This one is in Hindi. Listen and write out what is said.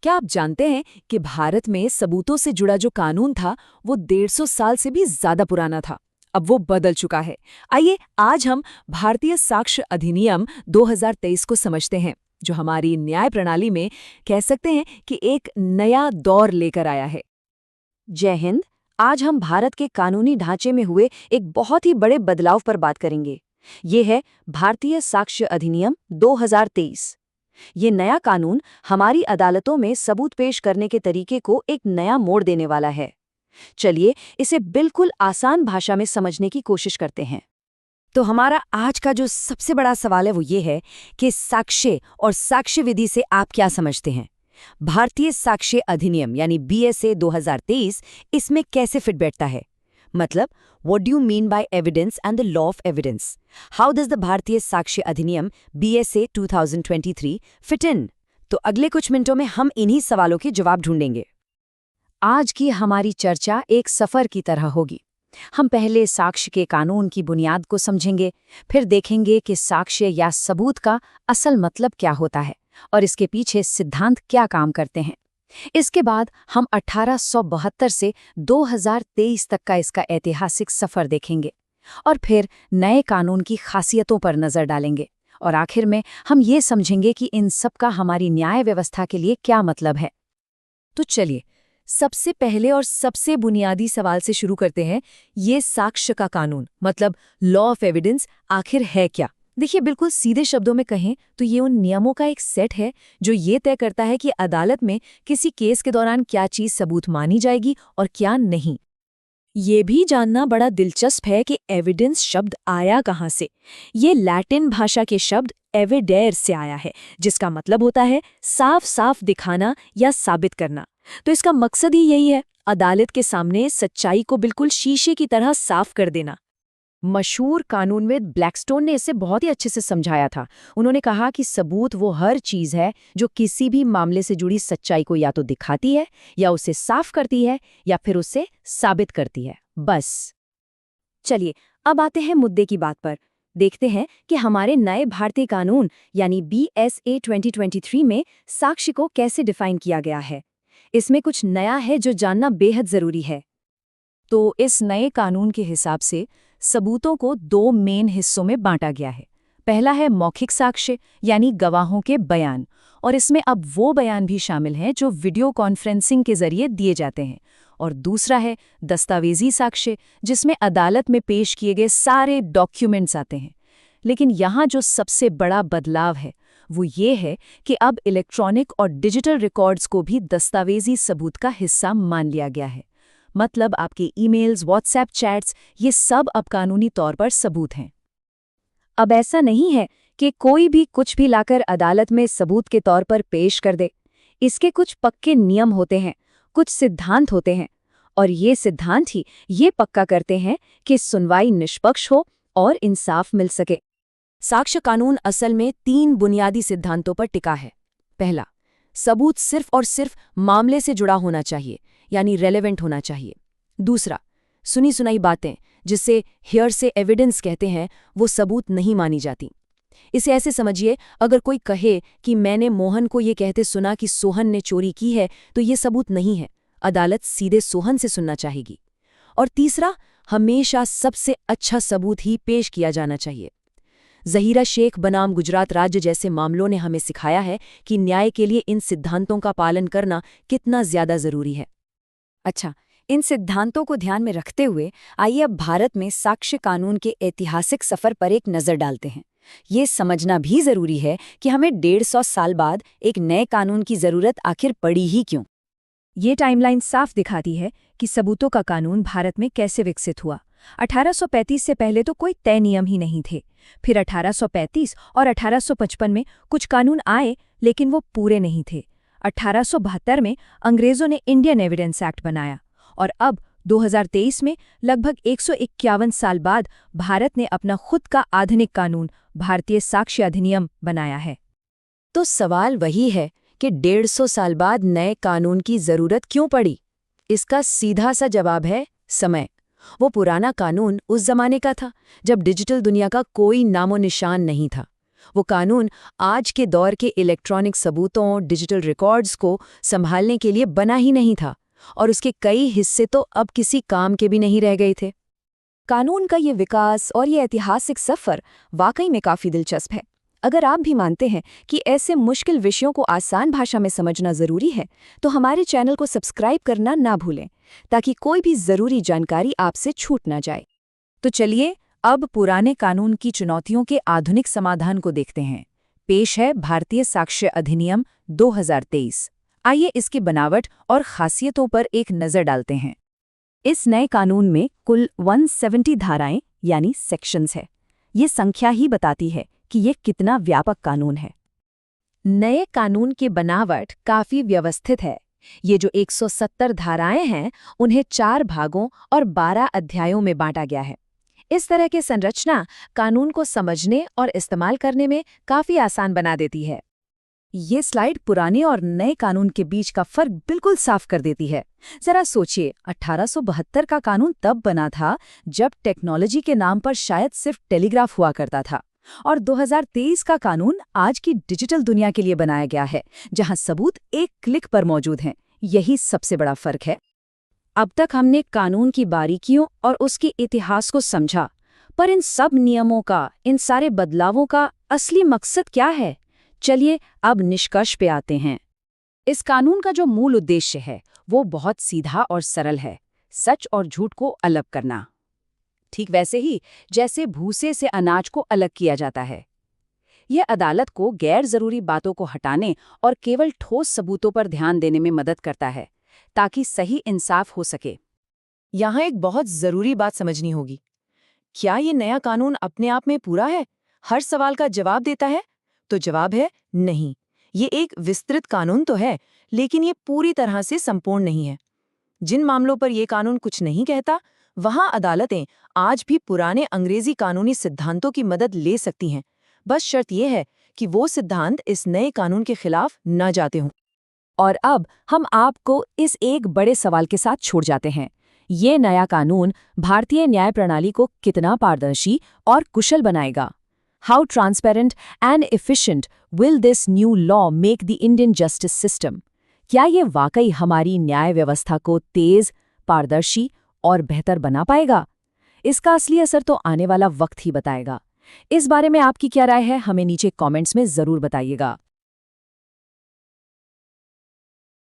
क्या आप जानते हैं कि भारत में सबूतों से जुड़ा जो कानून था वो 150 साल से भी ज्यादा पुराना था। अब वो बदल चुका है। आइए आज हम भारतीय साक्ष्य अधिनियम 2023 को समझते हैं, जो हमारी न्याय प्रणाली में कह सकते हैं कि एक नया दौर लेकर आया है। जय हिंद। आज हम भारत के कानूनी ढांचे में हुए एक बहुत ही बड़े बदलाव पर बात करेंगे। ये है भारतीय साक्ष्य अधिनियम 2023। ये नया कानून हमारी अदालतों में सबूत पेश करने के तरीके को एक नया मोड़ देने वाला है। चलिए इसे बिल्कुल आसान भाषा में समझने की कोशिश करते हैं। तो हमारा आज का जो सबसे बड़ा सवाल है वो ये है कि साक्ष्य और साक्ष्य विधि से आप क्या समझते हैं। भारतीय साक्ष्य अधिनियम यानी BSA 2023 इसमें कैसे फिट बैठता है। मतलब what do you mean by evidence and the law of evidence. How does the भारतीय साक्ष्य अधिनियम BSA 2023 फिट इन। तो अगले कुछ मिनटों में हम इन्हीं सवालों के जवाब ढूंढेंगे। आज की हमारी चर्चा एक सफर की तरह होगी। हम पहले साक्ष्य के कानून की बुनियाद को समझेंगे, फिर देखेंगे कि साक्ष्य या सबूत का असल मतलब क्या होता है और इसके पीछे सिद्धांत क्या काम करते हैं। इसके बाद हम 1872 से 2023 तक का इसका ऐतिहासिक सफर देखेंगे और फिर नए कानून की खासियतों पर नजर डालेंगे और आखिर में हम ये समझेंगे कि इन सब का हमारी न्याय व्यवस्था के लिए क्या मतलब है। तो चलिए सबसे पहले और सबसे बुनियादी सवाल से शुरू करते हैं। ये साक्ष्य का कानून मतलब लॉ ऑफ एविडेंस आखिर है क्या। देखिए, बिल्कुल सीधे शब्दों में कहें तो ये उन नियमों का एक सेट है जो ये तय करता है कि अदालत में किसी केस के दौरान क्या चीज सबूत मानी जाएगी और क्या नहीं। ये भी जानना बड़ा दिलचस्प है कि एविडेंस शब्द आया कहाँ से। ये लैटिन भाषा के शब्द एविडेर से आया है, जिसका मतलब होता है साफ साफ दिखाना या साबित करना। तो इसका मकसद ही यही है, अदालत के सामने सच्चाई को बिल्कुल शीशे की तरह साफ कर देना। मशहूर कानूनविद ब्लैकस्टोन ने इसे बहुत ही अच्छे से समझाया था। उन्होंने कहा कि सबूत वो हर चीज है जो किसी भी मामले से जुड़ी सच्चाई को या तो दिखाती है या उसे साफ करती है या फिर उसे साबित करती है, बस। चलिए अब आते हैं मुद्दे की बात पर। देखते हैं कि हमारे नए भारतीय कानून यानी BSA 2023 में साक्ष्य को कैसे डिफाइन किया गया है। इसमें कुछ नया है जो जानना बेहद जरूरी है। तो इस नए कानून के हिसाब से सबूतों को दो मेन हिस्सों में बांटा गया है। पहला है मौखिक साक्ष्य यानी गवाहों के बयान, और इसमें अब वो बयान भी शामिल हैं जो वीडियो कॉन्फ्रेंसिंग के जरिए दिए जाते हैं। और दूसरा है दस्तावेजी साक्ष्य, जिसमें अदालत में पेश किए गए सारे डॉक्यूमेंट्स आते हैं। लेकिन यहाँ जो सबसे बड़ा बदलाव है वो ये है कि अब इलेक्ट्रॉनिक और डिजिटल रिकॉर्ड्स को भी दस्तावेजी सबूत का हिस्सा मान लिया गया है। मतलब आपके ईमेल्स, व्हाट्सएप चैट्स, ये सब अब कानूनी तौर पर सबूत हैं। अब ऐसा नहीं है कि कोई भी कुछ भी लाकर अदालत में सबूत के तौर पर पेश कर दे। इसके कुछ पक्के नियम होते हैं, कुछ सिद्धांत होते हैं, और ये सिद्धांत ही ये पक्का करते हैं कि सुनवाई निष्पक्ष हो और इंसाफ मिल सके। साक्ष्य कानून असल में 3 बुनियादी सिद्धांतों पर टिका है। पहला, सबूत सिर्फ और सिर्फ मामले से जुड़ा होना चाहिए, यानी रेलेवेंट होना चाहिए। दूसरा, सुनी सुनाई बातें, जिसे हियरसे एविडेंस कहते हैं, वो सबूत नहीं मानी जाती। इसे ऐसे समझिए, अगर कोई कहे कि मैंने मोहन को ये कहते सुना कि सोहन ने चोरी की है, तो ये सबूत नहीं है। अदालत सीधे सोहन से सुनना चाहेगी। और तीसरा, हमेशा सबसे अच्छा सबूत ही पेश किया जाना चाहिए। ज़हीरा शेख बनाम गुजरात राज्य जैसे मामलों ने हमें सिखाया है कि न्याय के लिए इन सिद्धांतों का पालन करना कितना ज्यादा जरूरी है। अच्छा, इन सिद्धांतों को ध्यान में रखते हुए आइए अब भारत में साक्ष्य कानून के ऐतिहासिक सफर पर एक नज़र डालते हैं। ये समझना भी जरूरी है कि हमें 150 साल बाद एक नए कानून की जरूरत आखिर पड़ी ही क्यों। ये टाइमलाइन साफ दिखाती है कि सबूतों का कानून भारत में कैसे विकसित हुआ। 1835 से पहले तो कोई तय नियम ही नहीं थे। फिर 1835 और 1855 में कुछ कानून आए, लेकिन वो पूरे नहीं थे। 1872 में अंग्रेजों ने इंडियन एविडेंस एक्ट बनाया और अब 2023 में लगभग 151 साल बाद भारत ने अपना खुद का आधुनिक कानून भारतीय साक्ष्य अधिनियम बनाया है। तो सवाल वही है कि 150 साल बाद नए कानून की जरूरत क्यों पड़ी। इसका सीधा सा जवाब है समय। वो पुराना कानून उस जमाने का था जब डिजिटल दुनिया का कोई नामो निशान नहीं था। वो कानून आज के दौर के इलेक्ट्रॉनिक सबूतों, डिजिटल रिकॉर्ड्स को संभालने के लिए बना ही नहीं था, और उसके कई हिस्से तो अब किसी काम के भी नहीं रह गए थे। कानून का ये विकास और ये ऐतिहासिक सफ़र वाकई में काफ़ी दिलचस्प है। अगर आप भी मानते हैं कि ऐसे मुश्किल विषयों को आसान भाषा में समझना ज़रूरी है, तो हमारे चैनल को सब्सक्राइब करना ना भूलें, ताकि कोई भी ज़रूरी जानकारी आपसे छूट ना जाए। तो चलिए अब पुराने कानून की चुनौतियों के आधुनिक समाधान को देखते हैं। पेश है भारतीय साक्ष्य अधिनियम 2023। आइए इसकी बनावट और खासियतों पर एक नज़र डालते हैं। इस नए कानून में कुल 170 धाराएं यानी सेक्शंस है। ये संख्या ही बताती है कि ये कितना व्यापक कानून है। नए कानून की बनावट काफी व्यवस्थित है। ये जो 170 धाराएं हैं, उन्हें 4 भागों और 12 अध्यायों में बांटा गया है। इस तरह की संरचना कानून को समझने और इस्तेमाल करने में काफी आसान बना देती है। ये स्लाइड पुराने और नए कानून के बीच का फर्क बिल्कुल साफ कर देती है। जरा सोचिए, 1872 का कानून तब बना था जब टेक्नोलॉजी के नाम पर शायद सिर्फ टेलीग्राफ हुआ करता था, और 2023 का कानून आज की डिजिटल दुनिया के लिए बनाया गया है, जहां सबूत एक क्लिक पर मौजूद हैं। यही सबसे बड़ा फर्क है। अब तक हमने कानून की बारीकियों और उसके इतिहास को समझा, पर इन सब नियमों का, इन सारे बदलावों का असली मकसद क्या है? चलिए अब निष्कर्ष पे आते हैं। इस कानून का जो मूल उद्देश्य है वो बहुत सीधा और सरल है, सच और झूठ को अलग करना। ठीक वैसे ही जैसे भूसे से अनाज को अलग किया जाता है। यह अदालत को गैर जरूरी बातों को हटाने और केवल ठोस सबूतों पर ध्यान देने में मदद करता है, ताकि सही इंसाफ हो सके। यहाँ एक बहुत जरूरी बात समझनी होगी। क्या ये नया कानून अपने आप में पूरा है, हर सवाल का जवाब देता है? तो जवाब है नहीं। ये एक विस्तृत कानून तो है, लेकिन ये पूरी तरह से संपूर्ण नहीं है। जिन मामलों पर ये कानून कुछ नहीं कहता, वहां अदालतें आज भी पुराने अंग्रेजी कानूनी सिद्धांतों की मदद ले सकती हैं। बस शर्त यह है कि वो सिद्धांत इस नए कानून के खिलाफ न जाते हों। और अब हम आपको इस एक बड़े सवाल के साथ छोड़ जाते हैं। ये नया कानून भारतीय न्याय प्रणाली को कितना पारदर्शी और कुशल बनाएगा? How transparent and efficient will this new law make the Indian justice system? क्या ये वाकई हमारी न्याय व्यवस्था को तेज, पारदर्शी और बेहतर बना पाएगा? इसका असली असर तो आने वाला वक्त ही बताएगा। इस बारे में आपकी क्या राय है, हमें नीचे कमेंट्स में ज़रूर बताइएगा।